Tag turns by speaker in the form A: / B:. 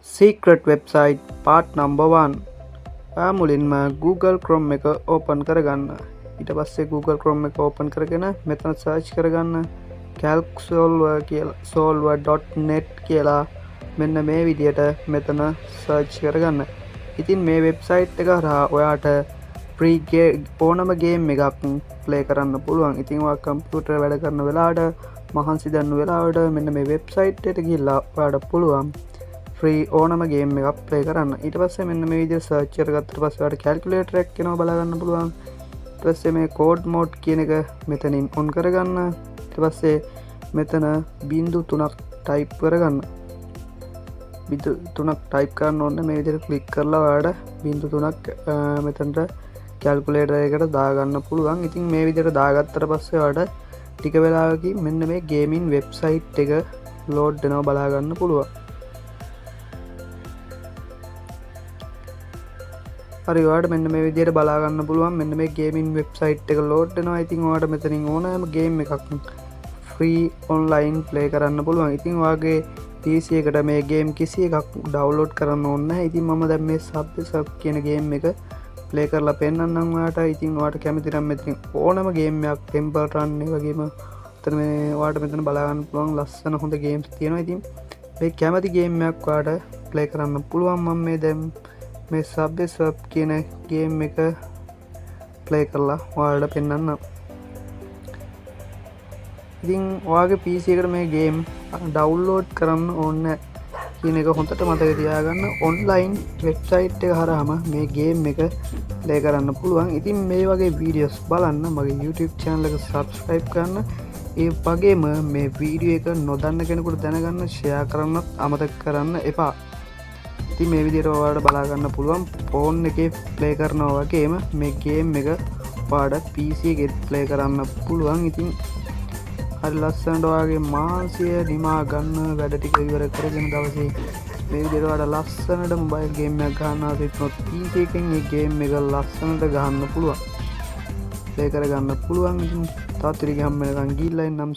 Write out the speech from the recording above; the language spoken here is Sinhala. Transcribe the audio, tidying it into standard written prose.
A: Secret website part number 1. මුලින්ම Google Chrome එක ඕපන් කරගන්න. ඊට පස්සේ Google Chrome එක ඕපන් කරගෙන මෙතන සර්ච් කරගන්න calcsolver.net කියලා මෙන්න මේ විදියට මෙතන සර්ච් කරගන්න. ඉතින් මේ වෙබ්සයිට් එක හරහා ඔයාට free ඕනම ගේම් එකක් ප්ලේ කරන්න පුළුවන්. ඉතින් ඔයා කම්පියුටර් වැඩ කරන වෙලාවට මහන්සි දන්න වෙලාවට මෙන්න මේ වෙබ්සයිට් එකට ගිහිල්ලා ඔයාට පුළුවන් ්‍රී ඕනම ගේම් එකක් ප්ලේ කරන්න. ඊට පස්සේ මෙන්න මේ විදිහට සර්ච් කරගත්තට පස්සේ ඔයාලට කැල්කියුලේටර් එකක් එනවා බලා ගන්න පුළුවන්. ඊට පස්සේ මේ කෝඩ් මෝඩ් කියන එක මෙතනින් ඔන් කරගන්න. ඊට පස්සේ මෙතන බිංදු 3ක් ටයිප් කරගන්න. බිංදු 3ක් ටයිප් කරන්න ඕනේ. මේ විදිහට ක්ලික් කරලා ඔයාලට බිංදු 3ක් මෙතනට කැල්කියුලේටර් එකට දාගන්න පුළුවන්. ඉතින් මේ විදිහට දාගත්තට පස්සේ ඔයාලට ටික වෙලාවකින් මෙන්න මේ ගේමින් වෙබ්සයිට් එක ලෝඩ් වෙනවා බලා ගන්න පුළුවන්. හරි ඔයාලට මෙන්න මේ විදිහට බලා ගන්න පුළුවන් මෙන්න මේ ගේමින් වෙබ්සයිට් එක ලෝඩ් වෙනවා. ඉතින් ඔයාලට මෙතනින් ඕනෑම ගේම් එකක් ෆ්‍රී ඔන්ලයින් ප්ලේ කරන්න පුළුවන්. ඉතින් ඔයාගේ PC එකට මේ ගේම් කිසි එකක් ඩවුන්ලෝඩ් කරන්න ඕනේ නැහැ. ඉතින් මම දැන් මේ සබ් කියන ගේම් එක ප්ලේ කරලා පෙන්නන්නම් ඔයාලට. ඉතින් ඔයාලට කැමති නම් මෙතනින් ඕනම ගේම් එකක් ටෙම්පල් රන් ඒ වගේම මෙතන මේ ඔයාලට මෙතන බලා ගන්න පුළුවන් ලස්සන හොඳ ගේම්ස් තියෙනවා. ඉතින් මේ කැමති ගේම් එකක් ඔයාලට ප්ලේ කරන්න පුළුවන්. මම මේ දැන් මේ සබ් කියන ගේම් එක ප්ලේ කරලා ඔයාලට පෙන්නන්නම්. ඉතින් ඔයාගේ PC එකට මේ ගේම් ඩවුන්ලෝඩ් කරන්න ඕනේ කියන එක හොඳට මතක තියාගන්න. ඔන්ලයින් වෙබ්සයිට් එක හරහාම මේ ගේම් එක ප්ලේ කරන්න පුළුවන්. ඉතින් මේ වගේ වීඩියෝස් බලන්න මගේ YouTube channel එක subscribe කරන්න. ඒ වගේම මේ වීඩියෝ එක නොදන්න කෙනෙකුට දැනගන්න share කරන්නත් අමතක කරන්න එපා. ඉතින් මේ විදිහට ඔයාලට බලා ගන්න පුළුවන් ෆෝන් එකේ ප්ලේ කරනවා වගේම මේ ගේම් එක ඔයාලට PC එකේ ප්ලේ කරන්න පුළුවන්. ඉතින් හරි ලස්සනට ඔයාගේ මාසිය නිමා ගන්න වැඩ ටික ඉවර කරගෙන දවසේ මේ විදිහට ඔයාලට ලස්සනට මොබයිල් ගේම් එකක් ගන්න හිතනොත් PC එකෙන් මේ ගේම් එක ලස්සනට ගහන්න පුළුවන්. ප්ලේ කරගන්න පුළුවන්. ඉතින් තාත්තිරිගේ හැම වෙනකන් ගිහිල්ලා එන්නම්.